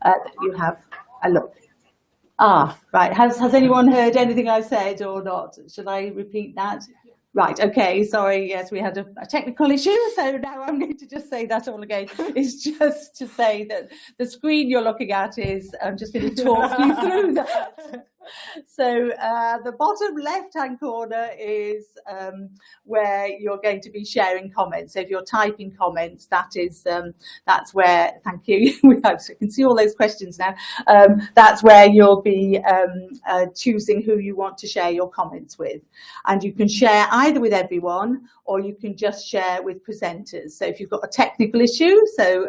that you have a look. Right. Has anyone heard anything I've said or not? Should I repeat that? Right, okay, sorry, yes, we had a technical issue, so now I'm going to just say that all again. It's just to say that the screen you're looking at is, I'm just going to talk you through that. So the bottom left-hand corner is where you're going to be sharing comments. So if you're typing comments, that's where, thank you, I can see all those questions now. That's where you'll be choosing who you want to share your comments with. And you can share either with everyone, or you can just share with presenters. So if you've got a technical issue, so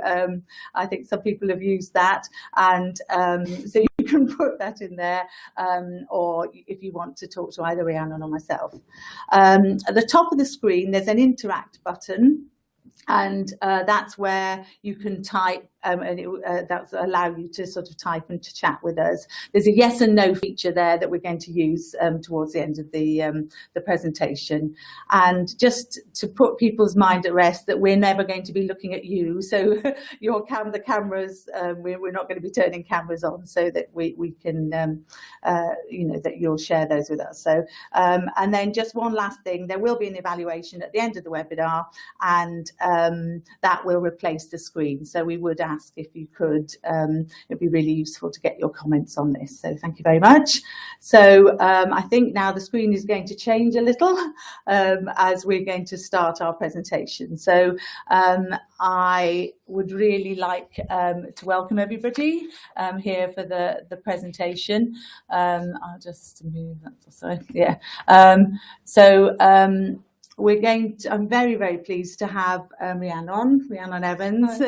I think some people have used that, and so you can put that in there, or if you want to talk to either Rhiannon or myself. At the top of the screen, there's an interact button, and that's where you can type, and that's allow you to sort of type and to chat with us. There's a yes and no feature there that we're going to use towards the end of the presentation. And just to put people's mind at rest that we're never going to be looking at you. So the cameras, we're not going to be turning cameras on, so that we can, that you'll share those with us. So, and then just one last thing, there will be an evaluation at the end of the webinar, and that will replace the screen. So we would ask if you could, it'd be really useful to get your comments on this. So thank you very much. So I think now the screen is going to change a little as we're going to start our presentation. So I would really like to welcome everybody here for the presentation. I'll just move that aside. Yeah. I'm very, very pleased to have Rhiannon Evans,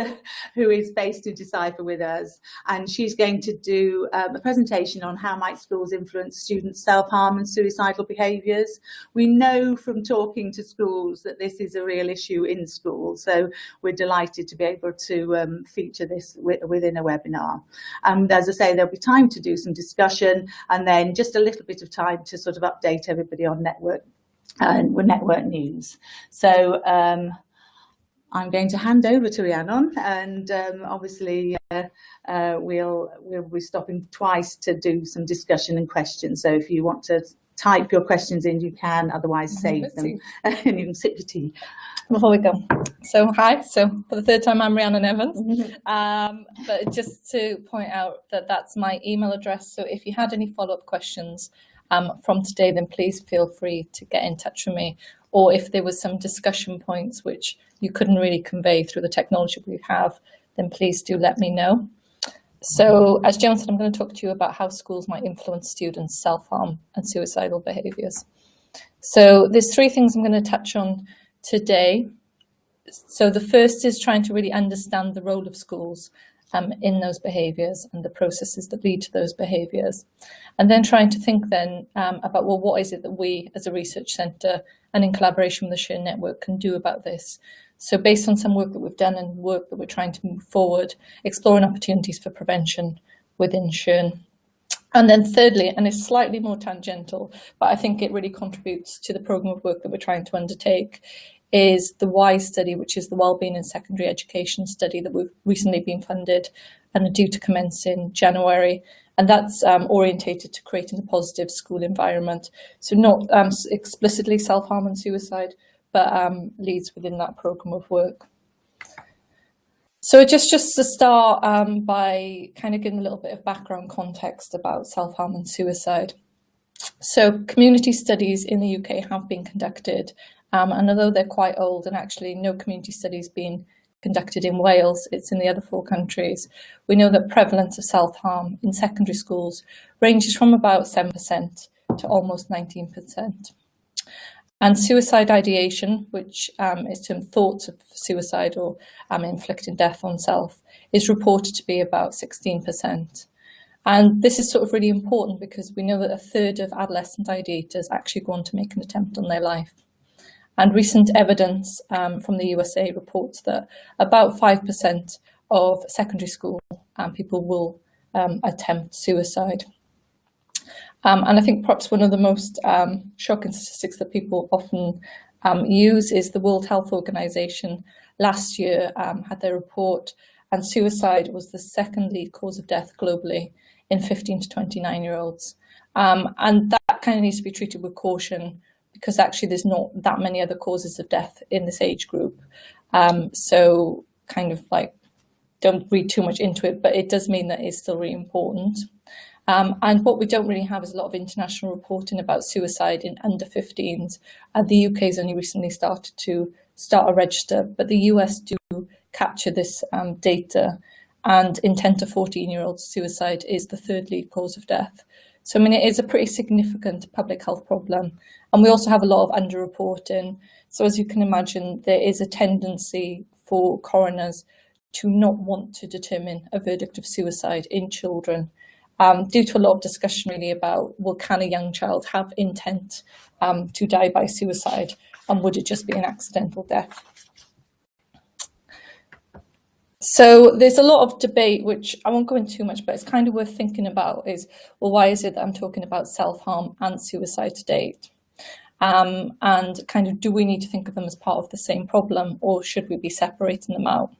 who is based in Decipher with us, and she's going to do a presentation on how might schools influence students' self-harm and suicidal behaviours. We know from talking to schools that this is a real issue in schools, so we're delighted to be able to feature this within a webinar. And as I say, there'll be time to do some discussion, and then just a little bit of time to sort of update everybody on network news. So I'm going to hand over to Rhiannon, and obviously we'll be stopping twice to do some discussion and questions. So if you want to type your questions in, you can, otherwise save them and you can sip your tea. Before we go, so hi, so for the third time I'm Rhiannon Evans, but just to point out that that's my email address, so if you had any follow-up questions from today, then please feel free to get in touch with me, or if there was some discussion points which you couldn't really convey through the technology we have, then please do let me know. So as Joan said, I'm going to talk to you about how schools might influence students' self-harm and suicidal behaviours. So there's three things I'm going to touch on today. So the first is trying to really understand the role of schools in those behaviours and the processes that lead to those behaviours. And then trying to think then about, well, what is it that we as a research centre and in collaboration with the SHRN network can do about this? So based on some work that we've done and work that we're trying to move forward, exploring opportunities for prevention within SHRN. And then thirdly, and it's slightly more tangential, but I think it really contributes to the programme of work that we're trying to undertake, is the WISE study, which is the Wellbeing in Secondary Education study that we've recently been funded and are due to commence in January. And that's orientated to creating a positive school environment. So not explicitly self-harm and suicide, but leads within that programme of work. So just to start by kind of giving a little bit of background context about self-harm and suicide. So community studies in the UK have been conducted, and although they're quite old, and actually no community studies being conducted in Wales, it's in the other 4 countries, we know that prevalence of self-harm in secondary schools ranges from about 7% to almost 19%. And suicide ideation, which is termed thoughts of suicide or inflicting death on self, is reported to be about 16%. And this is sort of really important because we know that 1/3 of adolescent ideators actually go on to make an attempt on their life. And recent evidence from the USA reports that about 5% of secondary school people will attempt suicide. And I think perhaps one of the most shocking statistics that people often use is the World Health Organization last year had their report and suicide was the second lead cause of death globally in 15 to 29-year-olds. And that kind of needs to be treated with caution, because actually there's not that many other causes of death in this age group. So kind of like, don't read too much into it, but it does mean that it's still really important. And what we don't really have is a lot of international reporting about suicide in under 15s. The UK has only recently started a register, but the US do capture this data. And in 10 to 14-year-olds, suicide is the third lead cause of death. So, I mean, it is a pretty significant public health problem. And we also have a lot of underreporting. So as you can imagine, there is a tendency for coroners to not want to determine a verdict of suicide in children, due to a lot of discussion really about, well, can a young child have intent to die by suicide, and would it just be an accidental death? So there's a lot of debate, which I won't go into too much, but it's kind of worth thinking about is, well, why is it that I'm talking about self-harm and suicide to date? And kind of, do we need to think of them as part of the same problem, or should we be separating them out?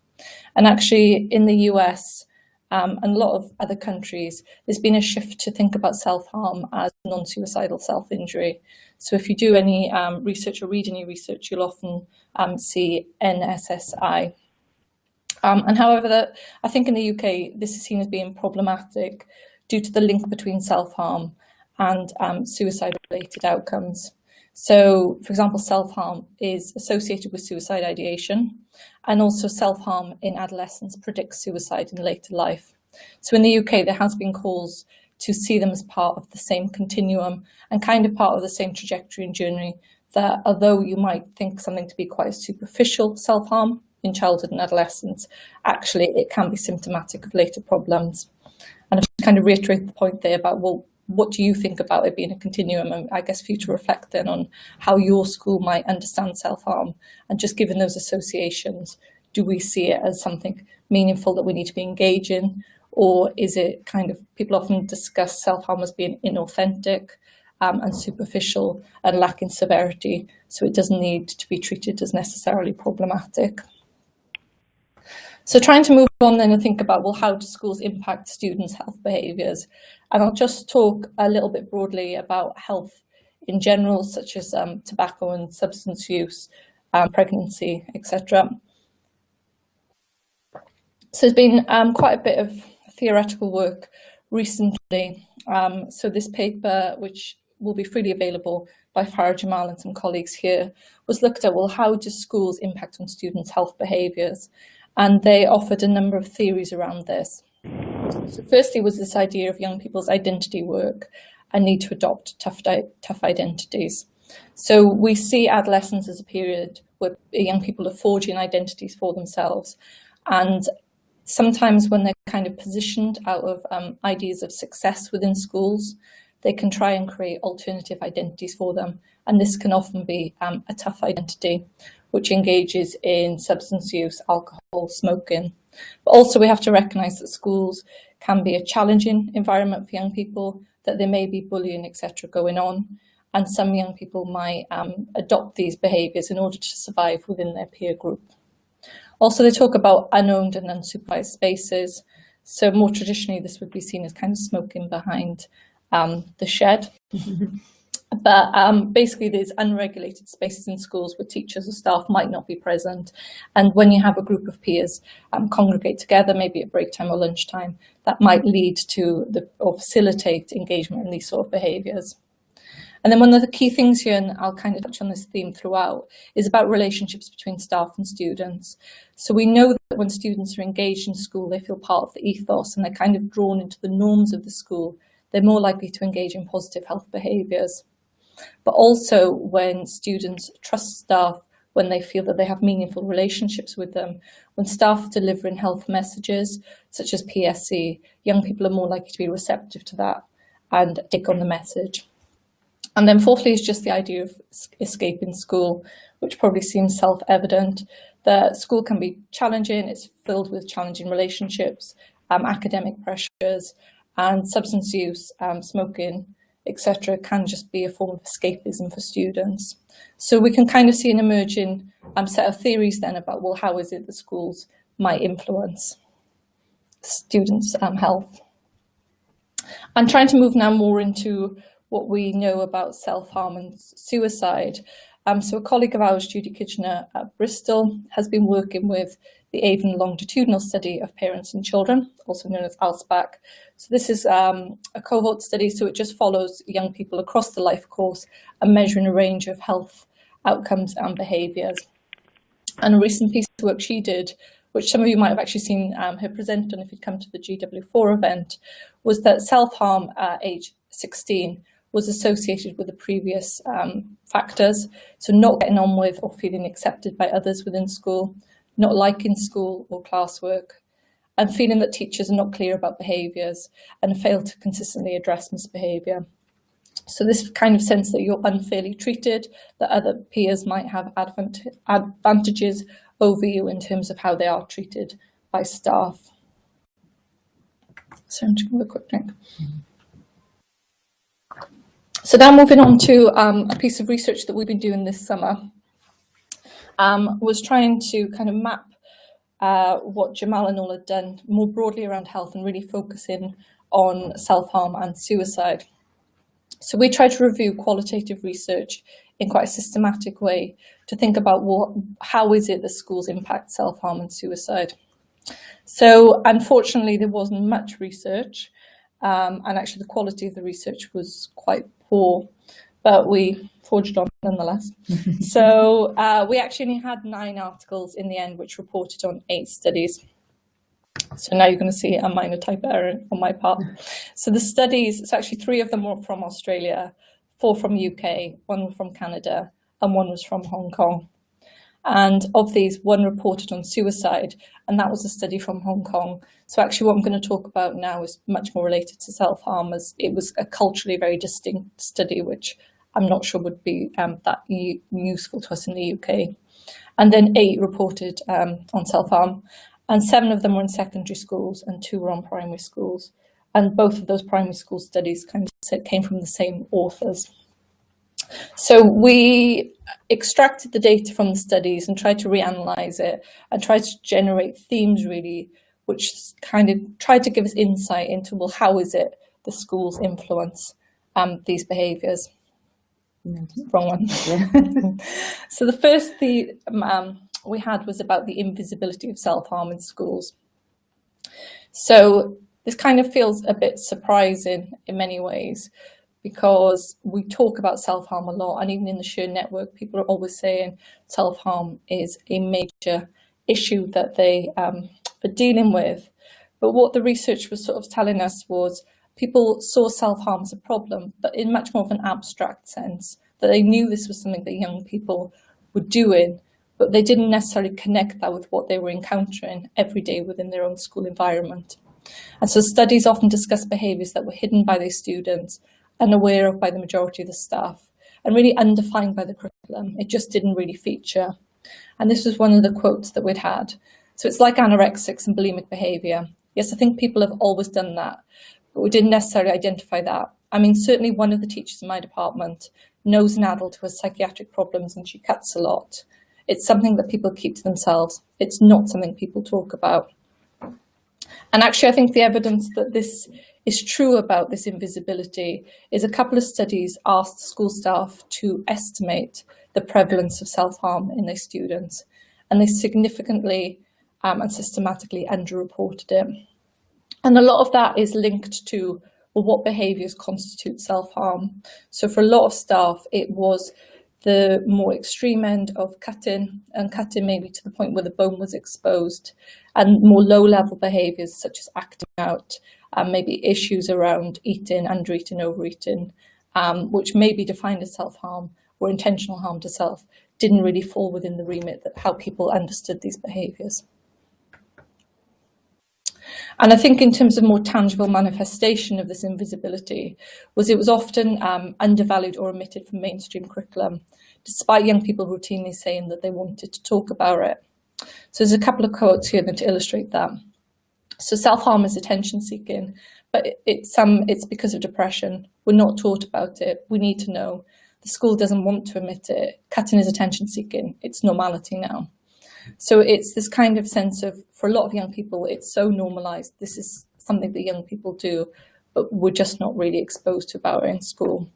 And actually in the US and a lot of other countries, there's been a shift to think about self-harm as non-suicidal self-injury. So if you do any research or read any research, you'll often see NSSI. And however, I think in the UK, this is seen as being problematic due to the link between self-harm and suicide-related outcomes. So, for example, self-harm is associated with suicide ideation, and also self-harm in adolescence predicts suicide in later life. So in the UK, there has been calls to see them as part of the same continuum and kind of part of the same trajectory and journey, that although you might think something to be quite a superficial self-harm in childhood and adolescence, actually it can be symptomatic of later problems. And I've just kind of reiterated the point there about, well, what do you think about it being a continuum? And I guess for you to reflect then on how your school might understand self-harm, and just given those associations, do we see it as something meaningful that we need to be engaging, or is it kind of, people often discuss self-harm as being inauthentic and superficial and lacking severity, so it doesn't need to be treated as necessarily problematic. So trying to move on then and think about, well, how do schools impact students' health behaviours? And I'll just talk a little bit broadly about health in general, such as tobacco and substance use, pregnancy, etc. So there's been quite a bit of theoretical work recently. So this paper, which will be freely available by Farah Jamal and some colleagues here, was looked at, well, how do schools impact on students' health behaviours? And they offered a number of theories around this. So firstly was this idea of young people's identity work and need to adopt tough identities. So we see adolescence as a period where young people are forging identities for themselves. And sometimes when they're kind of positioned out of ideas of success within schools, they can try and create alternative identities for them. And this can often be a tough identity, which engages in substance use, alcohol, smoking. But also we have to recognise that schools can be a challenging environment for young people, that there may be bullying, etc. going on. And some young people might adopt these behaviours in order to survive within their peer group. Also, they talk about unowned and unsupervised spaces. So more traditionally, this would be seen as kind of smoking behind the shed. But basically there's unregulated spaces in schools where teachers or staff might not be present. And when you have a group of peers congregate together, maybe at break time or lunchtime, that might lead to or facilitate engagement in these sort of behaviours. And then one of the key things here, and I'll kind of touch on this theme throughout, is about relationships between staff and students. So we know that when students are engaged in school, they feel part of the ethos and they're kind of drawn into the norms of the school. They're more likely to engage in positive health behaviours. But also when students trust staff, when they feel that they have meaningful relationships with them, when staff are delivering health messages, such as PSC, young people are more likely to be receptive to that and take on the message. And then fourthly is just the idea of escaping school, which probably seems self-evident, that school can be challenging, it's filled with challenging relationships, academic pressures, and substance use, smoking, etc. can just be a form of escapism for students. So we can kind of see an emerging set of theories then about, well, how is it that schools might influence? students' health. I'm trying to move now more into what we know about self-harm and suicide. So a colleague of ours, Judy Kitchener at Bristol, has been working with the Avon Longitudinal Study of Parents and Children, also known as ALSPAC. So this is a cohort study, so it just follows young people across the life course and measuring a range of health outcomes and behaviours. And a recent piece of work she did, which some of you might have actually seen her present on if you'd come to the GW4 event, was that self-harm at age 16 was associated with the previous factors. So not getting on with or feeling accepted by others within school, not liking school or classwork, and feeling that teachers are not clear about behaviours and fail to consistently address misbehaviour. So this kind of sense that you're unfairly treated, that other peers might have advantages over you in terms of how they are treated by staff. So I'm just going to have a quick drink. So now moving on to a piece of research that we've been doing this summer, was trying to kind of map what Jamal and all had done more broadly around health and really focusing on self-harm and suicide. So we tried to review qualitative research in quite a systematic way to think about how is it that schools impact self-harm and suicide. So unfortunately, there wasn't much research, and actually the quality of the research was quite poor, but we forged on nonetheless. So we actually only had 9 articles in the end, which reported on 8 studies. So now you're going to see a minor type error on my part. So the studies, it's actually 3 of them were from Australia, 4 from UK, 1 from Canada, and 1 was from Hong Kong. And of these, 1 reported on suicide, and that was a study from Hong Kong. So actually what I'm going to talk about now is much more related to self-harm, as it was a culturally very distinct study, which I'm not sure would be that useful to us in the UK. And then 8 reported on self-harm, and 7 of them were in secondary schools and 2 were on primary schools. And both of those primary school studies kind of came from the same authors. So we extracted the data from the studies and tried to reanalyze it and tried to generate themes really, which kind of tried to give us insight into, well, how is it the schools influence these behaviours? Wrong one. So the first theme we had was about the invisibility of self-harm in schools. So this kind of feels a bit surprising in many ways, because we talk about self-harm a lot, and even in the Share network, people are always saying self-harm is a major issue that they are dealing with. But what the research was sort of telling us was people saw self-harm as a problem, but in much more of an abstract sense, that they knew this was something that young people were doing, but they didn't necessarily connect that with what they were encountering every day within their own school environment. And so studies often discuss behaviours that were hidden by their students, unaware of by the majority of the staff, and really undefined by the curriculum. It just didn't really feature. And this was one of the quotes that we'd had. So it's like anorexics and bulimic behaviour. Yes, I think people have always done that, but we didn't necessarily identify that. I mean, certainly one of the teachers in my department knows an adult who has psychiatric problems and she cuts a lot. It's something that people keep to themselves. It's not something people talk about. And actually, I think the evidence that this is true about this invisibility is a couple of studies asked school staff to estimate the prevalence of self-harm in their students, and they significantly and systematically underreported it. And a lot of that is linked to, well, what behaviours constitute self-harm. So for a lot of staff, it was the more extreme end of cutting, and cutting maybe to the point where the bone was exposed, and more low-level behaviours such as acting out, and maybe issues around eating, under-eating, overeating, which may be defined as self-harm or intentional harm to self, didn't really fall within the remit that how people understood these behaviours. And I think in terms of more tangible manifestation of this invisibility was it was often undervalued or omitted from mainstream curriculum, despite young people routinely saying that they wanted to talk about it. So there's a couple of quotes here to illustrate that. So self-harm is attention seeking, but it's because of depression. We're not taught about it. We need to know. The school doesn't want to admit it. Cutting is attention seeking. It's normality now. So it's this kind of sense of, for a lot of young people, it's so normalised. This is something that young people do, but we're just not really exposed to about it in school.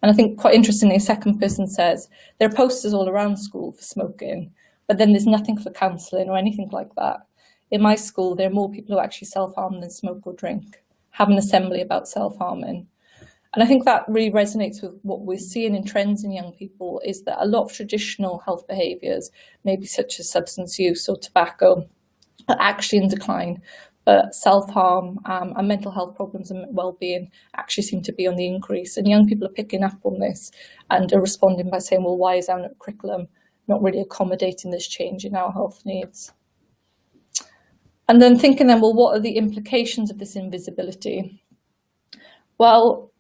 And I think quite interestingly, a second person says, there are posters all around school for smoking, but then there's nothing for counselling or anything like that. In my school, there are more people who actually self-harm than smoke or drink, have an assembly about self-harming. And I think that really resonates with what we're seeing in trends in young people, is that a lot of traditional health behaviours, maybe such as substance use or tobacco, are actually in decline. But self-harm and mental health problems and well-being actually seem to be on the increase. And young people are picking up on this and are responding by saying, well, why is our curriculum not really accommodating this change in our health needs? And then thinking then, well, what are the implications of this invisibility? Well,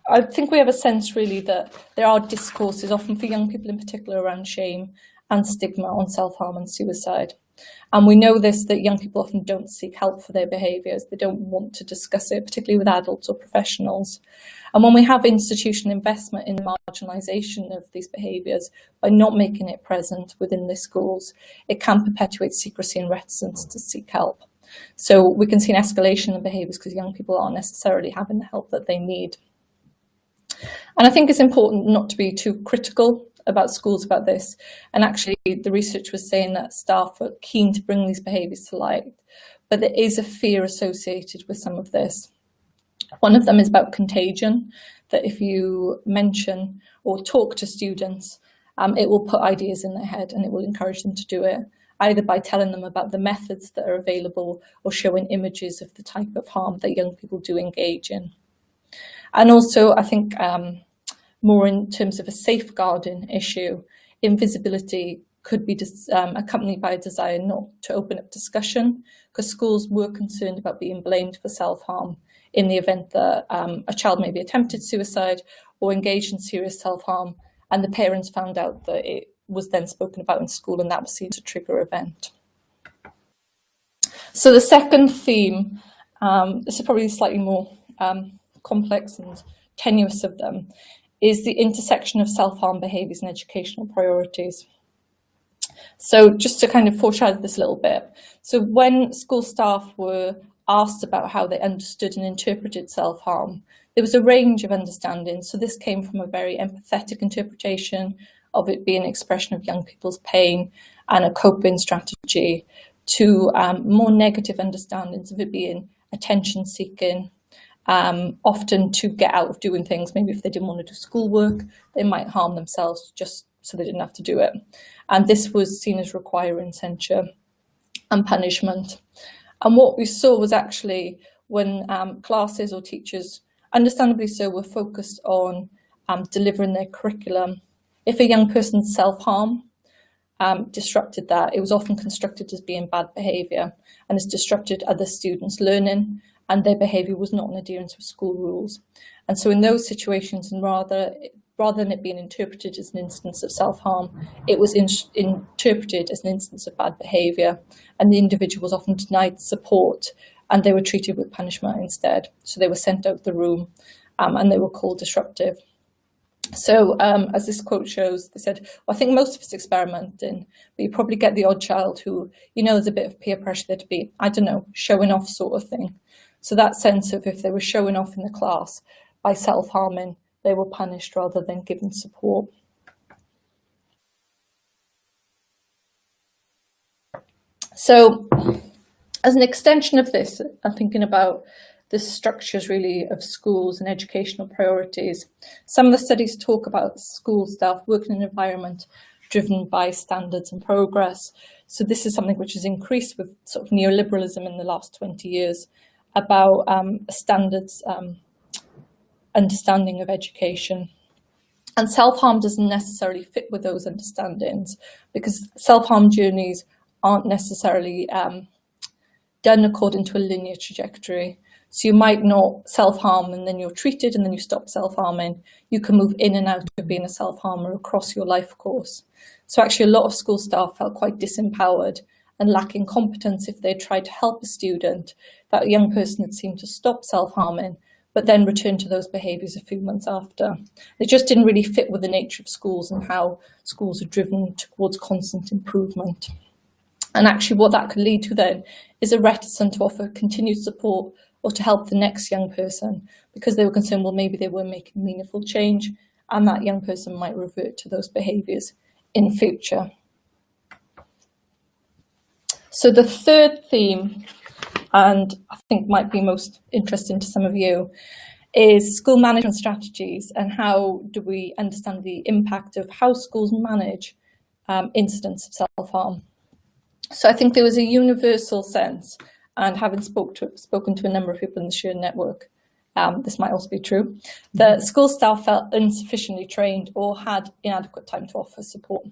I think we have a sense really that there are discourses, often for young people in particular, around shame and stigma on self-harm and suicide. And we know this, that young people often don't seek help for their behaviours. They don't want to discuss it, particularly with adults or professionals. And when we have institutional investment in the marginalisation of these behaviours, by not making it present within the schools, it can perpetuate secrecy and reticence to seek help. So we can see an escalation of behaviours because young people aren't necessarily having the help that they need. And I think it's important not to be too critical about schools about this. And actually, the research was saying that staff are keen to bring these behaviours to light, but there is a fear associated with some of this. One of them is about contagion, that if you mention or talk to students, it will put ideas in their head and it will encourage them to do it, either by telling them about the methods that are available or showing images of the type of harm that young people do engage in. And also, I think, more in terms of a safeguarding issue, invisibility could be accompanied by a desire not to open up discussion, because schools were concerned about being blamed for self-harm in the event that a child maybe attempted suicide or engaged in serious self-harm, and the parents found out that it was then spoken about in school, and that was seen as a trigger event. So the second theme, this is probably slightly more complex and tenuous of them, is the intersection of self-harm behaviours and educational priorities. So just to kind of foreshadow this a little bit, so when school staff were asked about how they understood and interpreted self-harm, there was a range of understanding. So this came from a very empathetic interpretation of it being an expression of young people's pain and a coping strategy, to more negative understandings of it being attention-seeking, often to get out of doing things. Maybe if they didn't want to do schoolwork, they might harm themselves just so they didn't have to do it. And this was seen as requiring censure and punishment. And what we saw was actually when classes or teachers, understandably so, were focused on delivering their curriculum, if a young person's self-harm disrupted that, it was often constructed as being bad behaviour, and it's disrupted other students' learning, and their behaviour was not in adherence with school rules. And so in those situations, and rather than it being interpreted as an instance of self-harm, it was interpreted as an instance of bad behaviour, and the individual was often denied support, and they were treated with punishment instead. So they were sent out of the room, and they were called disruptive. So as this quote shows, they said, well, I think most of us experimenting, but you probably get the odd child who, you know, there's a bit of peer pressure there to be, I don't know, showing off sort of thing. So that sense of if they were showing off in the class by self-harming, they were punished rather than given support. So as an extension of this, I'm thinking about the structures really of schools and educational priorities. Some of the studies talk about school staff working in an environment driven by standards and progress. So this is something which has increased with sort of neoliberalism in the last 20 years, about standards understanding of education. And self-harm doesn't necessarily fit with those understandings, because self-harm journeys aren't necessarily done according to a linear trajectory. So you might not self-harm and then you're treated and then you stop self-harming. You can move in and out of being a self-harmer across your life course. So actually a lot of school staff felt quite disempowered and lacking competence if they tried to help a student. That young person had seemed to stop self-harming, but then returned to those behaviours a few months after. It just didn't really fit with the nature of schools and how schools are driven towards constant improvement. And actually what that could lead to then is a reticence to offer continued support or to help the next young person, because they were concerned, well, maybe they weren't making meaningful change and that young person might revert to those behaviours in future. So the third theme, and I think might be most interesting to some of you, is school management strategies and how do we understand the impact of how schools manage incidents of self-harm. So I think there was a universal sense, and having spoken to a number of people in the shared network, this might also be true, that school staff felt insufficiently trained or had inadequate time to offer support.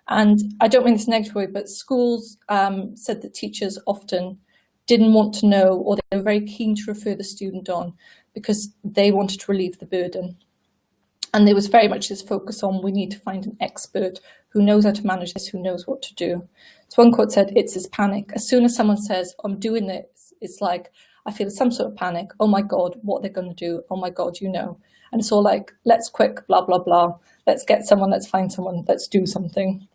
And I don't mean this negatively, but schools said that teachers often didn't want to know, or they were very keen to refer the student on because they wanted to relieve the burden. And there was very much this focus on, we need to find an expert who knows how to manage this, who knows what to do. So one quote said, it's this panic. As soon as someone says, I'm doing this, it's like, I feel some sort of panic. Oh my God, what are they going to do? Oh my God, you know. And it's all like, let's quick, blah, blah, blah. Let's get someone, let's find someone, let's do something.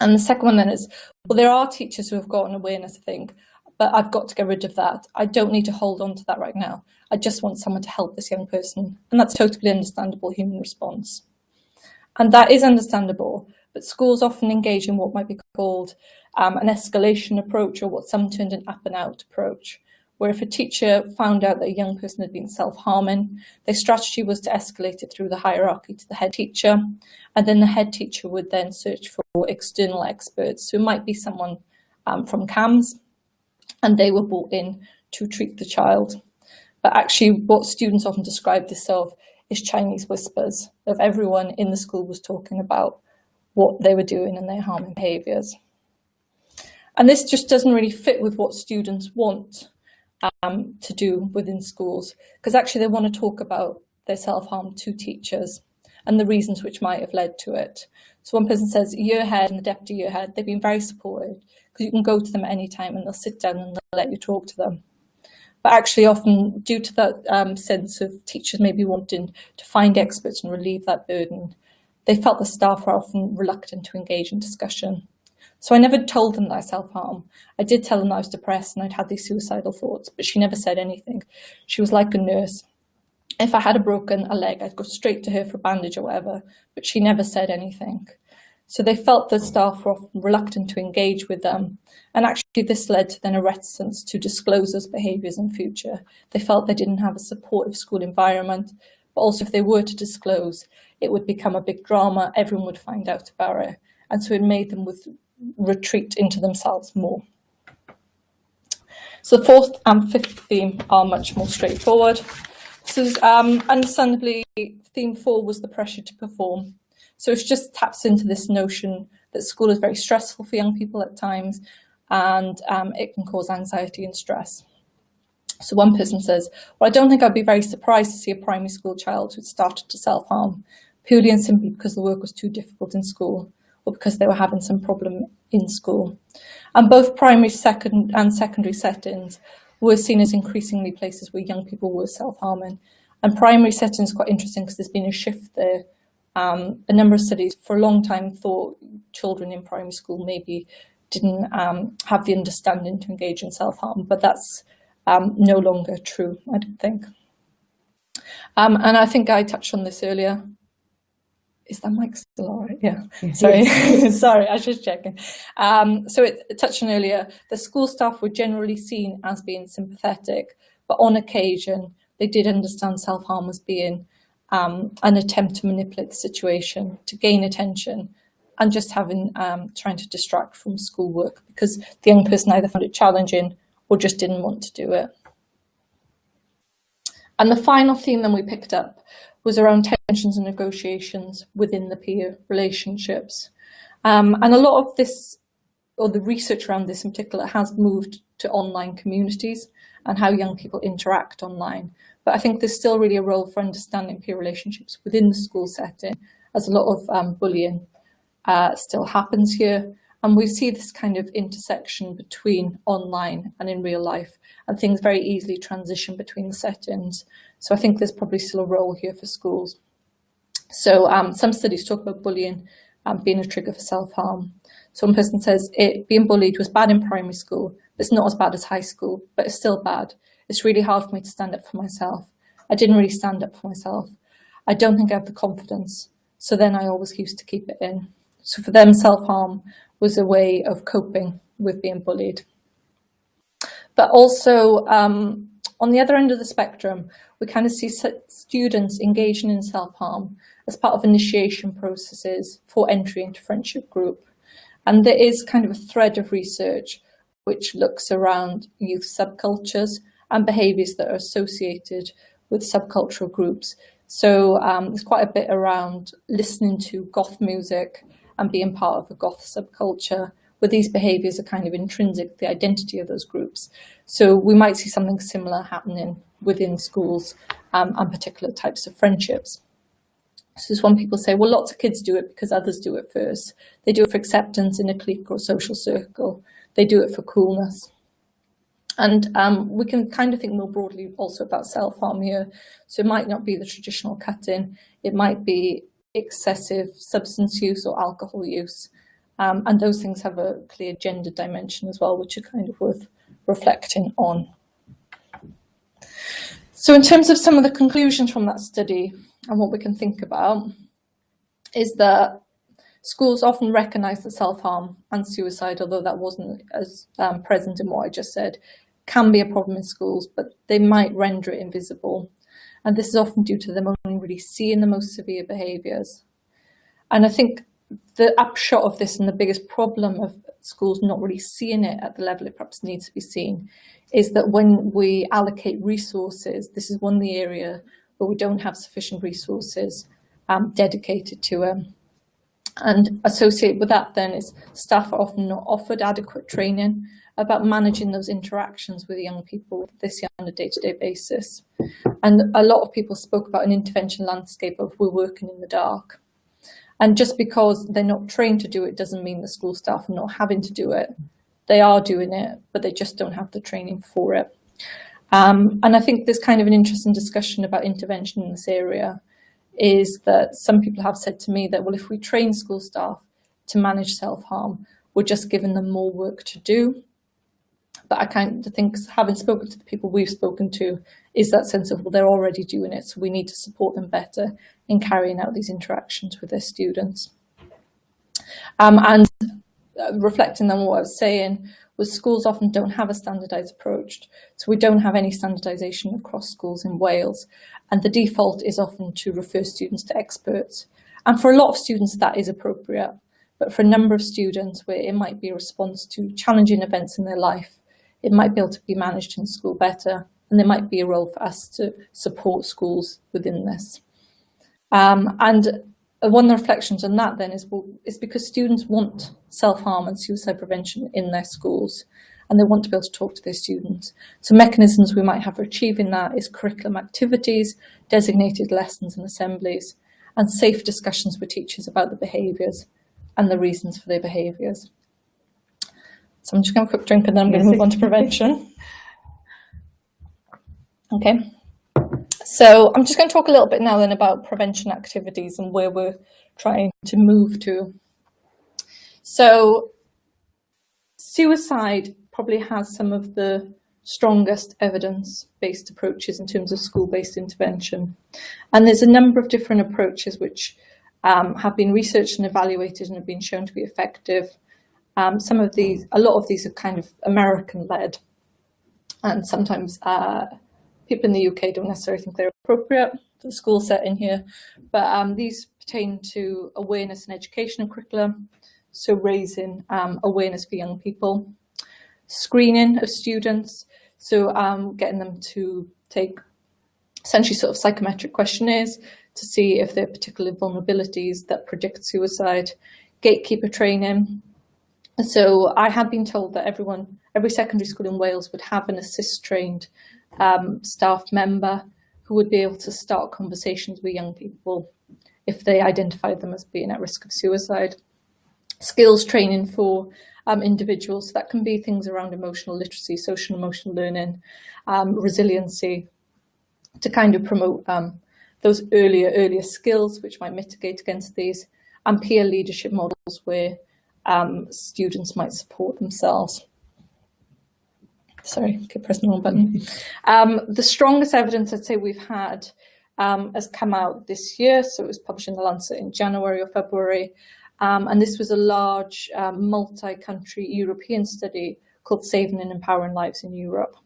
And the second one then is, well, there are teachers who have got an awareness, I think, but I've got to get rid of that. I don't need to hold on to that right now. I just want someone to help this young person. And that's a totally understandable human response. And that is understandable, but schools often engage in what might be called an escalation approach, or what some termed an up and out approach, where if a teacher found out that a young person had been self-harming, their strategy was to escalate it through the hierarchy to the head teacher, and then the head teacher would then search for external experts. So it might be someone from CAMS, and they were brought in to treat the child. But actually what students often describe this of is Chinese whispers, of everyone in the school was talking about what they were doing and their harming behaviours. And this just doesn't really fit with what students want to do within schools, because actually they want to talk about their self-harm to teachers and the reasons which might have led to it. So one person says, year head and the deputy year head, they've been very supportive because you can go to them at any time and they'll sit down and they'll let you talk to them. But actually often due to that sense of teachers maybe wanting to find experts and relieve that burden, they felt the staff were often reluctant to engage in discussion. So I never told them that I self-harm. I did tell them that I was depressed and I'd had these suicidal thoughts, but she never said anything. She was like a nurse. If I had a broken leg, I'd go straight to her for a bandage or whatever, but she never said anything. So they felt the staff were often reluctant to engage with them. And actually this led to then a reticence to disclose those behaviours in future. They felt they didn't have a supportive school environment, but also if they were to disclose, it would become a big drama, everyone would find out about it. And so it made them retreat into themselves more. So the fourth and fifth theme are much more straightforward. So understandably, theme 4 was the pressure to perform. So it just taps into this notion that school is very stressful for young people at times, and it can cause anxiety and stress. So one person says, well, I don't think I'd be very surprised to see a primary school child who'd started to self-harm, purely and simply because the work was too difficult in school, or because they were having some problem in school. And both primary, second and secondary settings were seen as increasingly places where young people were self-harming. And primary settings is quite interesting because there's been a shift there. A number of studies for a long time thought children in primary school maybe didn't have the understanding to engage in self-harm, but that's no longer true, I don't think. And I think I touched on this earlier. Is that mic still all right? Yeah, sorry, yes. Sorry, I was just checking. So it touched on earlier, the school staff were generally seen as being sympathetic, but on occasion, they did understand self-harm as being an attempt to manipulate the situation, to gain attention, and just trying to distract from schoolwork because the young person either found it challenging or just didn't want to do it. And the final theme that we picked up was around tensions and negotiations within the peer relationships. And a lot of this, or the research around this in particular, has moved to online communities and how young people interact online. But I think there's still really a role for understanding peer relationships within the school setting, as a lot of bullying still happens here. And we see this kind of intersection between online and in real life, and things very easily transition between the settings. So I think there's probably still a role here for schools. So some studies talk about bullying being a trigger for self-harm. So one person says being bullied was bad in primary school, but it's not as bad as high school, but it's still bad. It's really hard for me to stand up for myself. I didn't really stand up for myself. I don't think I have the confidence. So then I always used to keep it in. So for them, self-harm was a way of coping with being bullied. But also, on the other end of the spectrum, we kind of see students engaging in self-harm as part of initiation processes for entry into friendship group. And there is kind of a thread of research which looks around youth subcultures and behaviours that are associated with subcultural groups. So there's quite a bit around listening to goth music and being part of a goth subculture, where these behaviours are kind of intrinsic to the identity of those groups. So we might see something similar happening within schools and particular types of friendships. So this one, people say, well, lots of kids do it because others do it first. They do it for acceptance in a clique or social circle. They do it for coolness. And we can kind of think more broadly also about self-harm here. So it might not be the traditional cutting. It might be excessive substance use or alcohol use. And those things have a clear gender dimension as well, which are kind of worth reflecting on. So in terms of some of the conclusions from that study and what we can think about is that schools often recognise that self-harm and suicide, although that wasn't as present in what I just said, can be a problem in schools, but they might render it invisible. And this is often due to them only really seeing the most severe behaviours. And I think the upshot of this and the biggest problem of schools not really seeing it at the level it perhaps needs to be seen is that when we allocate resources, this is one of the area where we don't have sufficient resources dedicated to it. And associated with that then is staff are often not offered adequate training about managing those interactions with young people with this on a day-to-day basis. And a lot of people spoke about an intervention landscape of we're working in the dark. And just because they're not trained to do it doesn't mean the school staff are not having to do it. They are doing it, but they just don't have the training for it. And I think there's kind of an interesting discussion about intervention in this area is that some people have said to me that, well, if we train school staff to manage self-harm, we're just giving them more work to do. But I kind of think, having spoken to the people we've spoken to, is that sense of, well, they're already doing it, so we need to support them better in carrying out these interactions with their students. And reflecting on what I was saying, was schools often don't have a standardised approach. So we don't have any standardisation across schools in Wales. And the default is often to refer students to experts. And for a lot of students, that is appropriate. But for a number of students where it might be a response to challenging events in their life, it might be able to be managed in school better. And there might be a role for us to support schools within this. And one of the reflections on that then is, well, it's because students want self-harm and suicide prevention in their schools, and they want to be able to talk to their students. So mechanisms we might have for achieving that is curriculum activities, designated lessons and assemblies, and safe discussions with teachers about the behaviours and the reasons for their behaviours. So I'm just going to have a quick drink and then I'm going to move on to prevention. Okay. So I'm just going to talk a little bit now then about prevention activities and where we're trying to move to. So suicide probably has some of the strongest evidence-based approaches in terms of school-based intervention. And there's a number of different approaches which have been researched and evaluated and have been shown to be effective. A lot of these are kind of American-led, and sometimes people in the UK don't necessarily think they're appropriate for the school setting here, but these pertain to awareness and educational curriculum, so raising awareness for young people, screening of students, so getting them to take essentially sort of psychometric questionnaires to see if there are particular vulnerabilities that predict suicide, gatekeeper training. So I had been told that every secondary school in Wales would have an assist-trained staff member who would be able to start conversations with young people if they identified them as being at risk of suicide. Skills training for individuals, so that can be things around emotional literacy, social and emotional learning, resiliency. to kind of promote those earlier skills which might mitigate against these, and peer leadership models where students might support themselves. Sorry, keep pressing the wrong button. The strongest evidence I'd say we've had has come out this year. So it was published in The Lancet in January or February. And this was a large multi-country European study called Saving and Empowering Lives in Europe.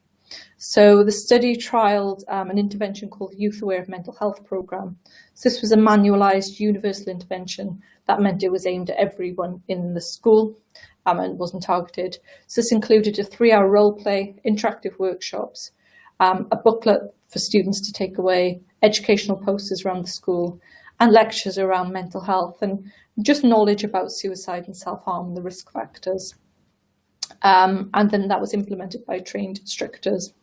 So the study trialled an intervention called the Youth Aware of Mental Health programme. So this was a manualised universal intervention. That meant it was aimed at everyone in the school and wasn't targeted. So this included a 3-hour role play, interactive workshops, a booklet for students to take away, educational posters around the school, and lectures around mental health and just knowledge about suicide and self-harm and the risk factors. And then that was implemented by trained instructors.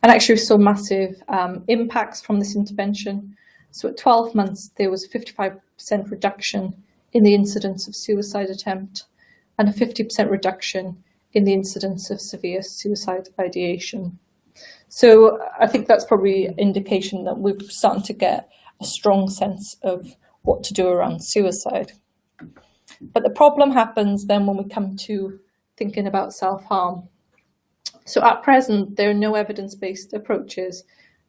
And actually we saw massive impacts from this intervention. So at 12 months, there was a 55% reduction in the incidence of suicide attempt and a 50% reduction in the incidence of severe suicide ideation. So I think that's probably an indication that we're starting to get a strong sense of what to do around suicide. But the problem happens then when we come to thinking about self-harm. So at present, there are no evidence-based approaches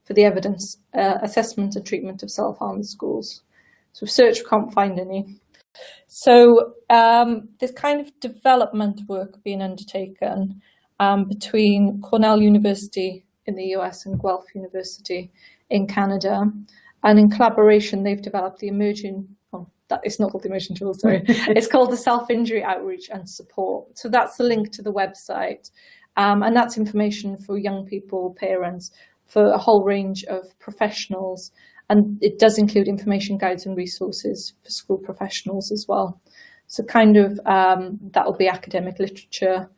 for the evidence assessment and treatment of self-harm in schools. So we've searched, we can't find any. So there's kind of development work being undertaken between Cornell University in the US and Guelph University in Canada. And in collaboration, they've developed the emerging, it's not called the emerging tool, sorry. It's called the Self-Injury Outreach and Support. So that's the link to the website. And that's information for young people, parents, for a whole range of professionals. And it does include information guides and resources for school professionals as well. So kind of that will be academic literature,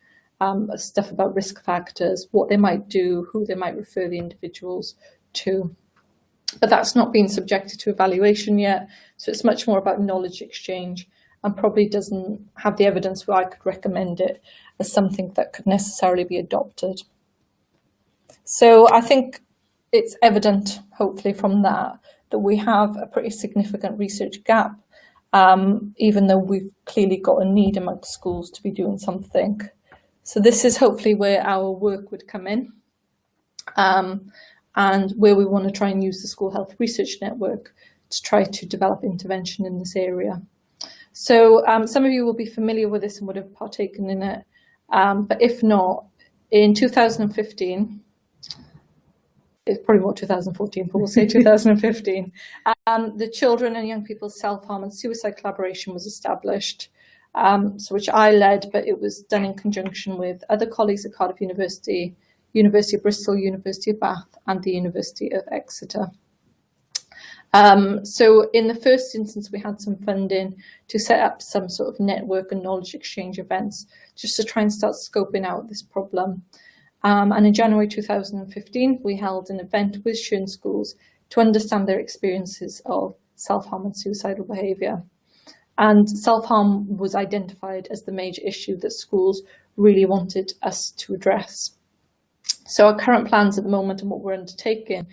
stuff about risk factors, what they might do, who they might refer the individuals to. But that's not been subjected to evaluation yet. So it's much more about knowledge exchange and probably doesn't have the evidence where I could recommend it as something that could necessarily be adopted. So I think it's evident, hopefully from that we have a pretty significant research gap, even though we've clearly got a need amongst schools to be doing something. So this is hopefully where our work would come in. And where we want to try and use the School Health Research Network to try to develop intervention in this area. So some of you will be familiar with this and would have partaken in it, but if not, in 2015, it's probably more 2014, but we'll say 2015, the Children and Young People's Self-Harm and Suicide Collaboration was established, so which I led, but it was done in conjunction with other colleagues at Cardiff University, University of Bristol, University of Bath, and the University of Exeter. So in the first instance, we had some funding to set up some sort of network and knowledge exchange events, just to try and start scoping out this problem. And in January 2015, we held an event with Shern schools to understand their experiences of self-harm and suicidal behaviour. And self-harm was identified as the major issue that schools really wanted us to address. So our current plans at the moment and what we're undertaking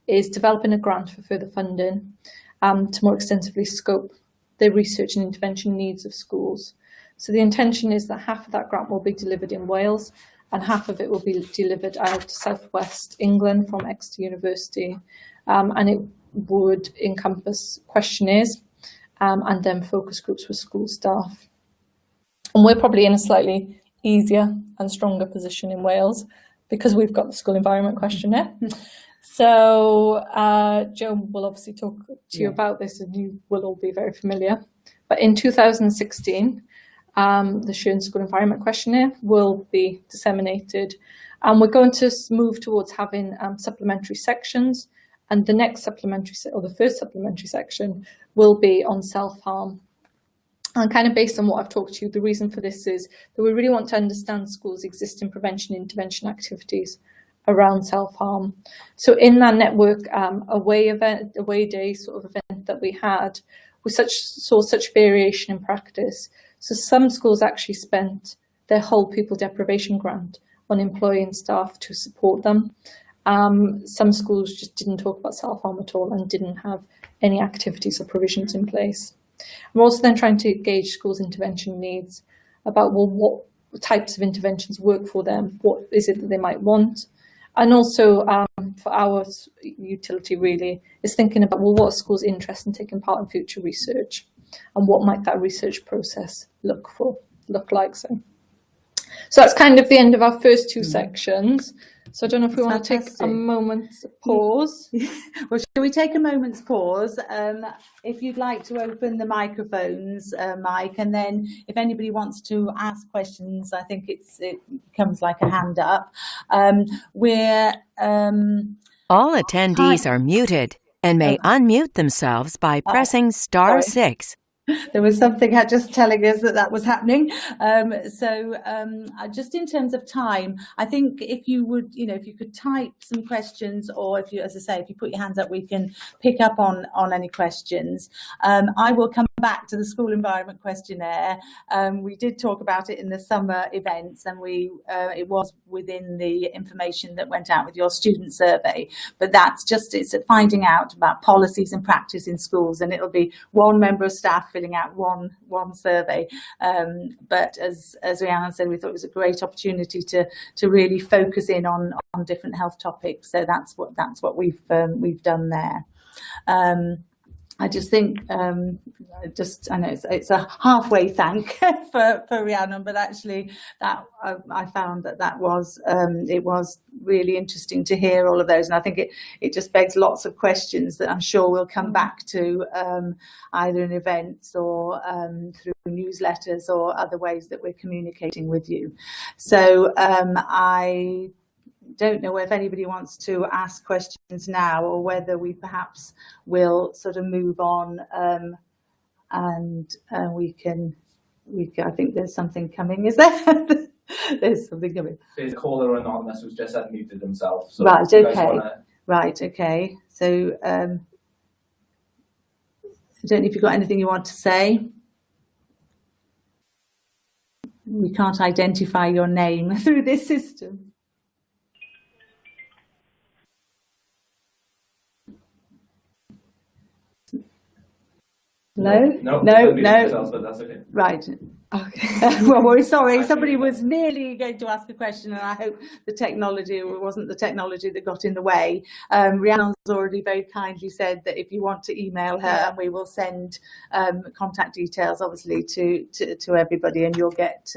is developing a grant for further funding to more extensively scope the research and intervention needs of schools. So the intention is that half of that grant will be delivered in Wales and half of it will be delivered out to Southwest England from Exeter University. And it would encompass questionnaires and then focus groups with school staff. And we're probably in a slightly easier and stronger position in Wales because we've got the school environment questionnaire. So Joan will obviously talk to you about this and you will all be very familiar. But in 2016, the Shern School Environment Questionnaire will be disseminated. And we're going to move towards having supplementary sections. And the next supplementary, or the first supplementary section, will be on self-harm. And kind of based on what I've talked to you, the reason for this is that we really want to understand schools' existing prevention and intervention activities around self-harm. So in that network away day sort of event that we had, we saw such variation in practice. So some schools actually spent their whole pupil deprivation grant on employing staff to support them. Some schools just didn't talk about self-harm at all and didn't have any activities or provisions in place. We're also then trying to gauge schools' intervention needs about, well, what types of interventions work for them, what is it that they might want. And also for our utility really is thinking about, well, what are schools' interest in taking part in future research and what might that research process look like. So that's kind of the end of our first two sections. So I don't know if we want to take a moment's pause. Well, shall we take a moment's pause? If you'd like to open the microphones, Mike, and then if anybody wants to ask questions, I think it becomes like a hand up. All attendees are muted and may unmute themselves by pressing star 6. There was something just telling us that was happening. Just in terms of time, I think if you would, if you could type some questions, or if you, as I say, if you put your hands up, we can pick up on any questions. I will come back to the school environment questionnaire. We did talk about it in the summer events, and it was within the information that went out with your student survey. But it's finding out about policies and practice in schools, and it'll be one member of staff filling out one survey. But as Rhiannon said, we thought it was a great opportunity to really focus in on different health topics. So that's what we've done there. I just think, I know it's a halfway thank for Rhiannon, but actually that I found that was it was really interesting to hear all of those, and I think it just begs lots of questions that I'm sure we'll come back to either in events or through newsletters or other ways that we're communicating with you. So I don't know if anybody wants to ask questions now, or whether we perhaps will sort of move on, and I think there's something coming. Is there? There's something coming. There's a caller anonymous who's just unmuted themselves. So right. Okay. Right. Okay. So I don't know if you've got anything you want to say. We can't identify your name through this system. No. But that's okay. Right. Okay. Well, we're sorry. Somebody was nearly going to ask a question, and I hope it wasn't the technology that got in the way. Rhiannon's already very kindly said that if you want to email her, and we will send contact details, obviously, to everybody, and you'll get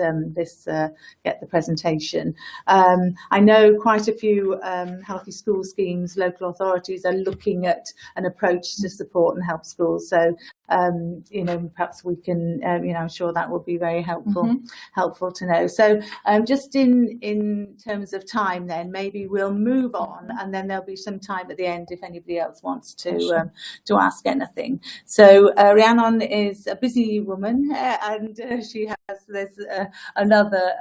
get the presentation. I know quite a few healthy school schemes, local authorities are looking at an approach to support and help schools. So perhaps we can, I'm sure that will be very helpful to know. So just in terms of time, then maybe we'll move on, and then there'll be some time at the end if anybody else wants to ask anything. So Rhiannon is a busy woman, and there's another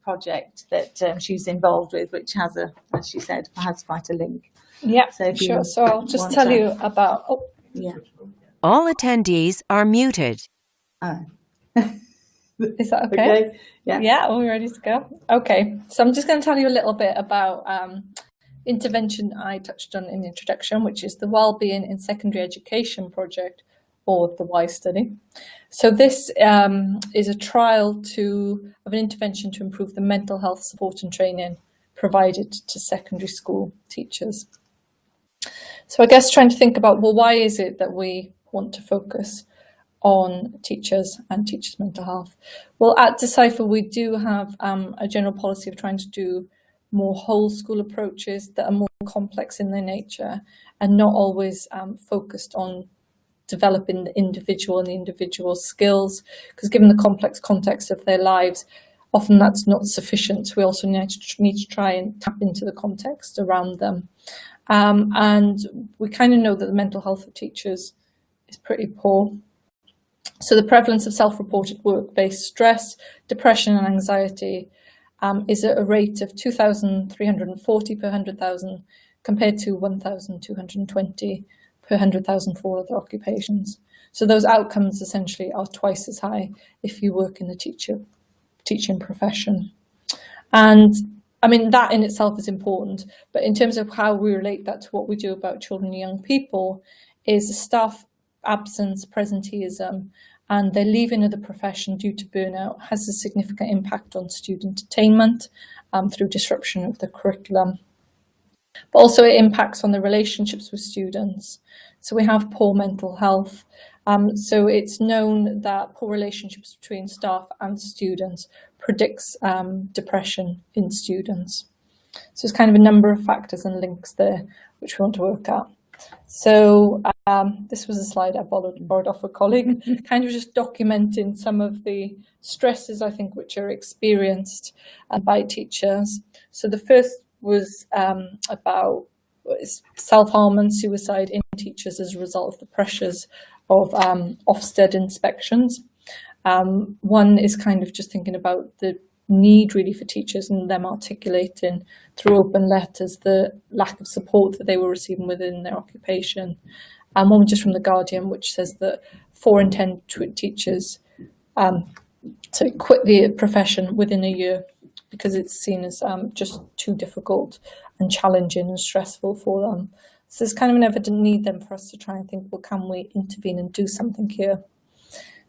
project that she's involved with, which has as she said, has quite a link. Yeah, so sure. So I'll just tell you about. Oh, yeah. All attendees are muted. Is that okay? Yeah, we're ready to go. Okay, so I'm just going to tell you a little bit about intervention I touched on in the introduction, which is the Wellbeing in Secondary Education project, or the WHY study. So this is a trial of an intervention to improve the mental health support and training provided to secondary school teachers. So I guess trying to think about, well, why is it that we want to focus on teachers and teachers' mental health? Well, at Decipher, we do have a general policy of trying to do more whole school approaches that are more complex in their nature and not always focused on developing the individual and the individual skills, because given the complex context of their lives, often that's not sufficient. We also need to try and tap into the context around them. And we kind of know that the mental health of teachers is pretty poor. So the prevalence of self-reported work-based stress, depression and anxiety is at a rate of 2,340 per 100,000 compared to 1,220 per 100,000 for all other occupations. So those outcomes essentially are twice as high if you work in the teaching profession. And I mean, that in itself is important, but in terms of how we relate that to what we do about children and young people, is staff absence, presenteeism, and their leaving of the profession due to burnout has a significant impact on student attainment through disruption of the curriculum. But also it impacts on the relationships with students. So we have poor mental health. So it's known that poor relationships between staff and students predicts depression in students. So it's kind of a number of factors and links there which we want to work at. So this was a slide I borrowed off a colleague, kind of just documenting some of the stresses, I think, which are experienced by teachers. So the first was about self-harm and suicide in teachers as a result of the pressures of Ofsted inspections. One is kind of just thinking about the need really for teachers and them articulating through open letters the lack of support that they were receiving within their occupation. And one just from The Guardian, which says that 4 in 10 teachers quit the profession within a year because it's seen as just too difficult and challenging and stressful for them. So there's kind of an evident need then for us to try and think, well, can we intervene and do something here?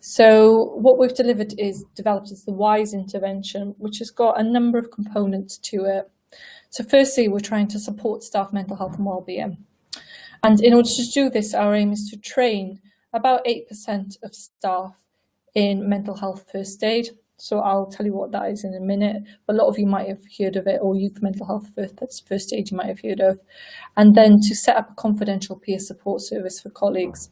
So what we've developed is the WISE intervention, which has got a number of components to it. So firstly, we're trying to support staff mental health and wellbeing. And in order to do this, our aim is to train about 8% of staff in mental health first aid. So I'll tell you what that is in a minute. But a lot of you might have heard of it, or youth mental health first aid you might have heard of. And then to set up a confidential peer support service for colleagues.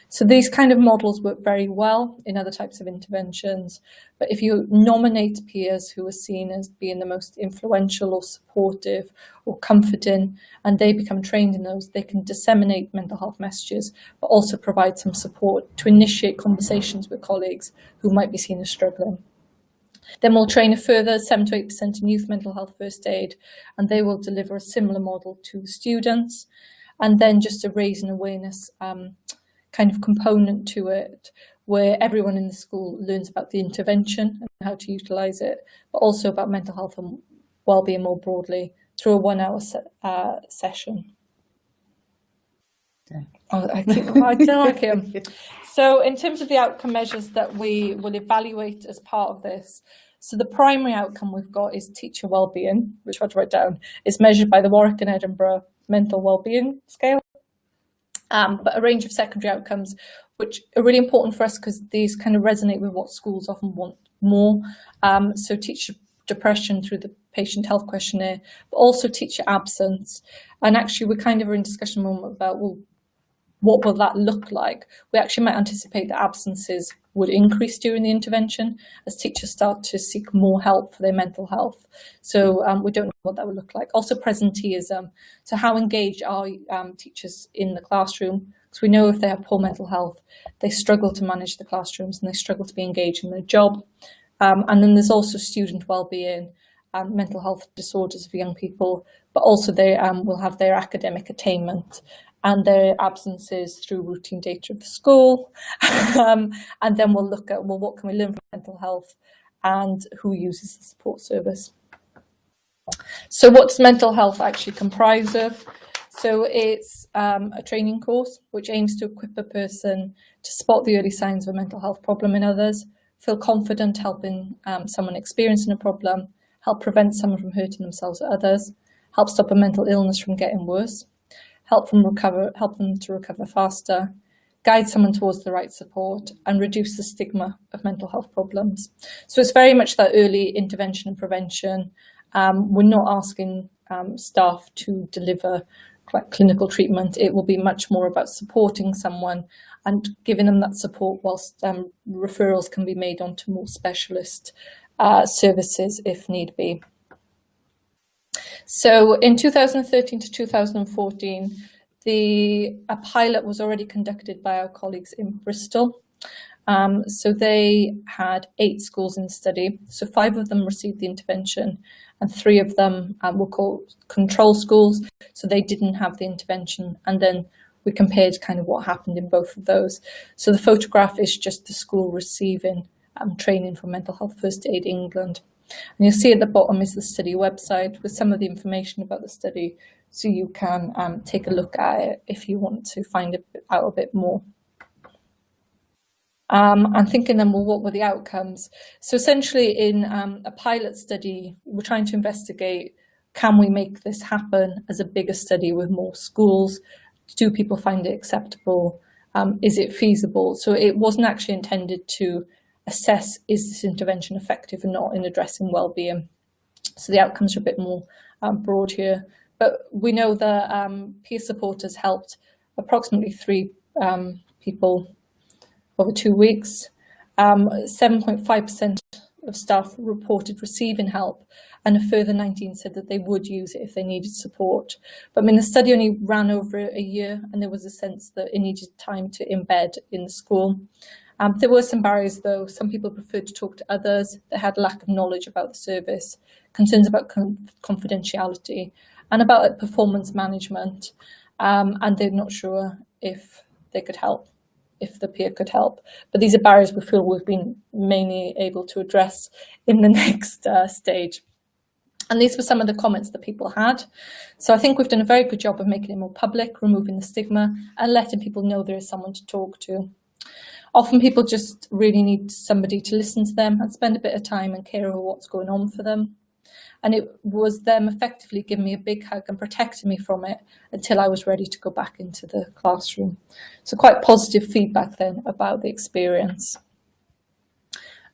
So these kind of models work very well in other types of interventions. But if you nominate peers who are seen as being the most influential or supportive or comforting, and they become trained in those, they can disseminate mental health messages, but also provide some support to initiate conversations with colleagues who might be seen as struggling. Then we'll train a further 7 to 8% in youth mental health first aid, and they will deliver a similar model to the students. And then just to raise an awareness kind of component to it, where everyone in the school learns about the intervention and how to utilise it, but also about mental health and wellbeing more broadly through a 1 hour session. Oh, I don't like him. So in terms of the outcome measures that we will evaluate as part of this, so the primary outcome we've got is teacher wellbeing, which I had to write down, is measured by the Warwick and Edinburgh mental wellbeing scale. But a range of secondary outcomes, which are really important for us because these kind of resonate with what schools often want more. So teacher depression through the patient health questionnaire, but also teacher absence. And actually, we kind of are in discussion moment about, well, what will that look like? We actually might anticipate that absences would increase during the intervention as teachers start to seek more help for their mental health. So we don't know what that would look like. Also presenteeism. So how engaged are teachers in the classroom? Because we know if they have poor mental health, they struggle to manage the classrooms and they struggle to be engaged in their job. And then there's also student wellbeing, mental health disorders for young people, but also they will have their academic attainment and their absences through routine data of the school. And then we'll look at, well, what can we learn from mental health and who uses the support service. So what does mental health actually comprise of? So it's a training course which aims to equip a person to spot the early signs of a mental health problem in others, feel confident helping someone experiencing a problem, help prevent someone from hurting themselves or others, help stop a mental illness from getting worse, help them to recover faster, guide someone towards the right support, and reduce the stigma of mental health problems. So it's very much that early intervention and prevention. We're not asking staff to deliver clinical treatment. It will be much more about supporting someone and giving them that support whilst referrals can be made onto more specialist services if need be. So in 2013 to 2014, a pilot was already conducted by our colleagues in Bristol. So they had 8 schools in the study. So 5 of them received the intervention and 3 of them were called control schools. So they didn't have the intervention. And then we compared kind of what happened in both of those. So the photograph is just the school receiving training for mental health first aid England. And you'll see at the bottom is the study website with some of the information about the study, so you can take a look at it if you want to find out a bit more. And thinking then, well, what were the outcomes? So essentially in a pilot study, we're trying to investigate, can we make this happen as a bigger study with more schools? Do people find it acceptable? Is it feasible? So it wasn't actually intended to assess, is this intervention effective or not in addressing well-being? So the outcomes are a bit more broad here. But we know that peer support has helped approximately 3 people over 2 weeks. 7.5% of staff reported receiving help, and a further 19 said that they would use it if they needed support. But I mean, the study only ran over a year, and there was a sense that it needed time to embed in the school. There were some barriers though. Some people preferred to talk to others. They had lack of knowledge about the service, concerns about confidentiality, and about performance management. And they're not sure if they could help, if the peer could help. But these are barriers we feel we've been mainly able to address in the next stage. And these were some of the comments that people had. So I think we've done a very good job of making it more public, removing the stigma, and letting people know there is someone to talk to. Often people just really need somebody to listen to them and spend a bit of time and care over what's going on for them. And it was them effectively giving me a big hug and protecting me from it until I was ready to go back into the classroom. So quite positive feedback then about the experience.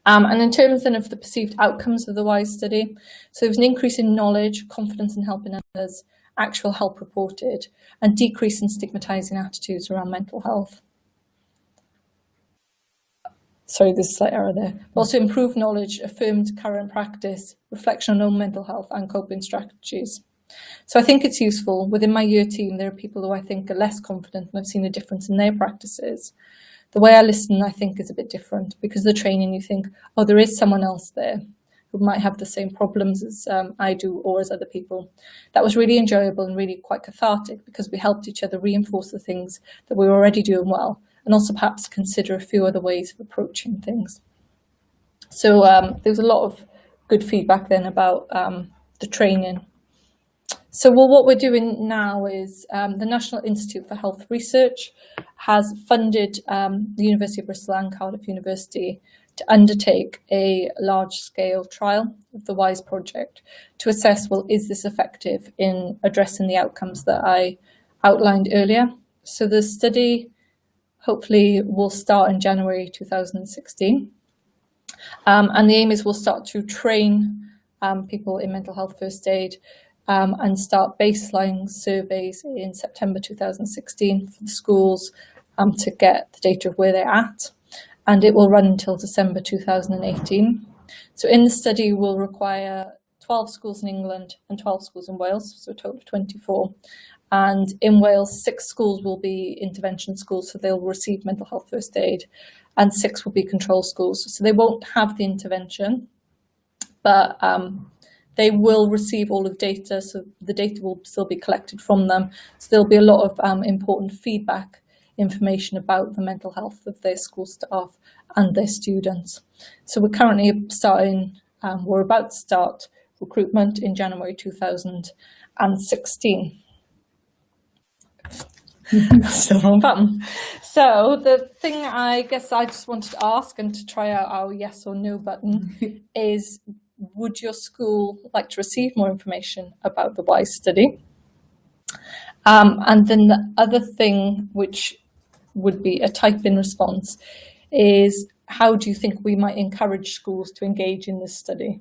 And in terms then of the perceived outcomes of the WISE study, so there was an increase in knowledge, confidence in helping others, actual help reported, and decrease in stigmatising attitudes around mental health. Sorry, there's a slight error there. Also improved knowledge, affirmed current practice, reflection on own mental health and coping strategies. So I think it's useful. Within my year team, there are people who I think are less confident, and I've seen a difference in their practices. The way I listen, I think, is a bit different because of the training. You think, oh, there is someone else there who might have the same problems as I do or as other people. That was really enjoyable and really quite cathartic because we helped each other reinforce the things that we were already doing well, and also perhaps consider a few other ways of approaching things. So there was a lot of good feedback then about the training. So what we're doing now is the National Institute for Health Research has funded the University of Bristol and Cardiff University to undertake a large-scale trial of the WISE project to assess, well, is this effective in addressing the outcomes that I outlined earlier? So the study hopefully will start in January 2016. And the aim is we'll start to train people in mental health first aid and start baseline surveys in September 2016 for the schools to get the data of where they're at. And it will run until December 2018. So in the study, we'll require 12 schools in England and 12 schools in Wales, so a total of 24. And in Wales, 6 schools will be intervention schools, so they'll receive mental health first aid, and 6 will be control schools. So they won't have the intervention, but they will receive all of the data, so the data will still be collected from them. So there'll be a lot of important feedback information about the mental health of their school staff and their students. So we're currently starting, we're about to start recruitment in January 2016. Still wrong button. So the thing I guess I just wanted to ask and to try out our yes or no button is, would your school like to receive more information about the WISE study? And then the other thing, which would be a type-in response, is how do you think we might encourage schools to engage in this study?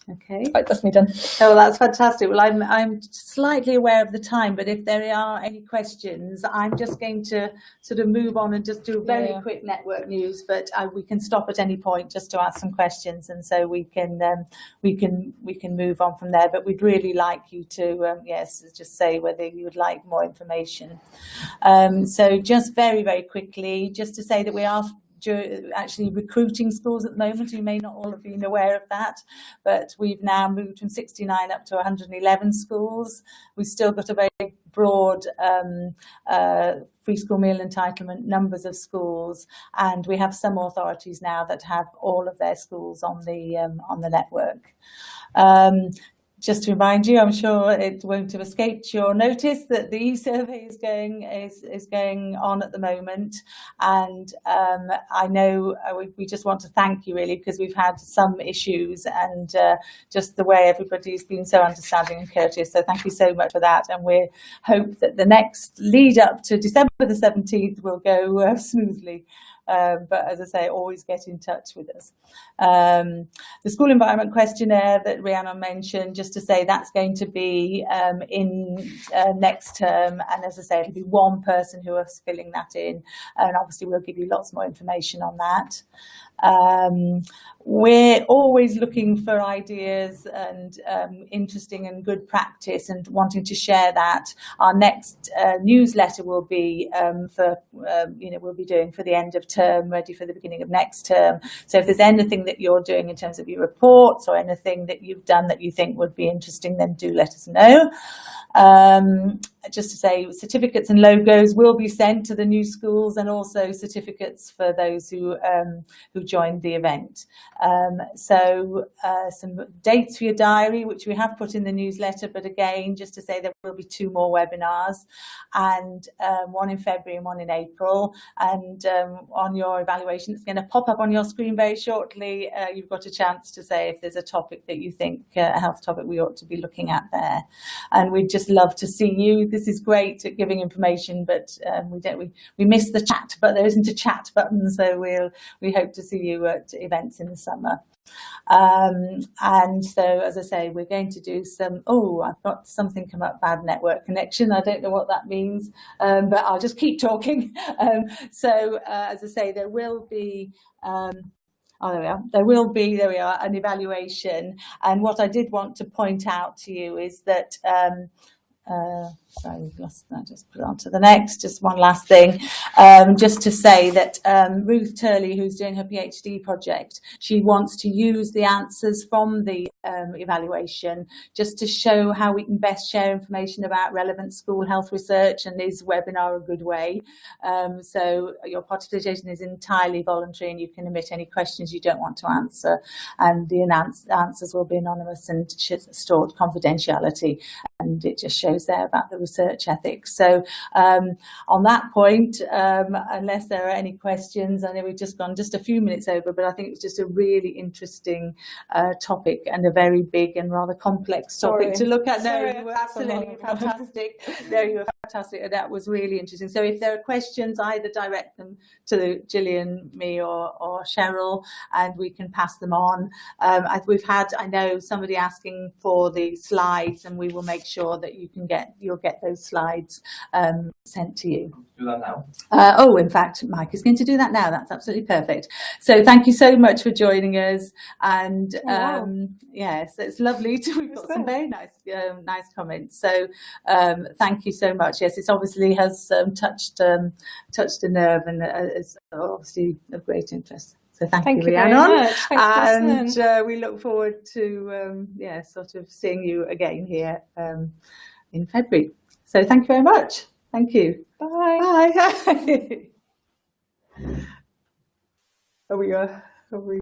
Okay. Right, that's me done. Oh, that's fantastic. Well, I'm slightly aware of the time, but if there are any questions, I'm just going to sort of move on and just do a very quick network news. But we can stop at any point just to ask some questions, and so we can move on from there. But we'd really like you to yes, just say whether you would like more information. So just very quickly, just to say that we are actually recruiting schools at the moment. You may not all have been aware of that, but we've now moved from 69 up to 111 schools. We've still got a very broad free school meal entitlement numbers of schools, and we have some authorities now that have all of their schools on the network. Just to remind you, I'm sure it won't have escaped your notice that the e-survey is going on at the moment, and I know we just want to thank you really, because we've had some issues, and just the way everybody's been so understanding and courteous. So thank you so much for that, and we hope that the next lead up to December the 17th will go smoothly. But as I say, always get in touch with us. The school environment questionnaire that Rhiannon mentioned, just to say that's going to be in next term, and as I say, it'll be one person who is filling that in, and obviously we'll give you lots more information on that. We're always looking for ideas and interesting and good practice, and wanting to share that. Our next newsletter will be we'll be doing for the end of term, ready for the beginning of next term. So if there's anything that you're doing in terms of your reports, or anything that you've done that you think would be interesting, then do let us know. Just to say, certificates and logos will be sent to the new schools, and also certificates for those who joined the event. So some dates for your diary, which we have put in the newsletter, but again, just to say there will be 2 more webinars, and one in February and one in April. And on your evaluation, it's going to pop up on your screen very shortly. You've got a chance to say if there's a topic that you think, a health topic we ought to be looking at there. And we'd just love to see you. This is great at giving information, but we miss the chat, but there isn't a chat button, so we hope to see you at events in the summer. And so, as I say, we're going to do some, I've got something come up, bad network connection. I don't know what that means, but I'll just keep talking. So as I say, there will be there we are. There we are, an evaluation. And what I did want to point out to you is that sorry, we've lost that. Just put it on to the next. Just one last thing, just to say that Ruth Turley, who's doing her PhD project, she wants to use the answers from the evaluation just to show how we can best share information about relevant school health research, and is webinar a good way? So your participation is entirely voluntary, and you can omit any questions you don't want to answer, and the answers will be anonymous and stored confidentiality, and it just shows there about the research ethics. So on that point, unless there are any questions, I know we've just gone just a few minutes over, but I think it's just a really interesting topic, and a very big and rather complex topic to look at. No, you were absolutely fantastic. No, you were fantastic, and that was really interesting. So if there are questions, either direct them to Gillian, me, or Cheryl, and we can pass them on. We've had, I know, somebody asking for the slides, and we will make sure that you'll get those slides sent to you. Do that now. In fact, Mike is going to do that now. That's absolutely perfect. So thank you so much for joining us, and yes, it's lovely we've got some very nice comments. So thank you so much. Yes, it obviously has touched a nerve, and is obviously of great interest. So thank you, Rhiannon, and we look forward to sort of seeing you again here in February. So thank you very much. Thank you. Bye. Bye. Are we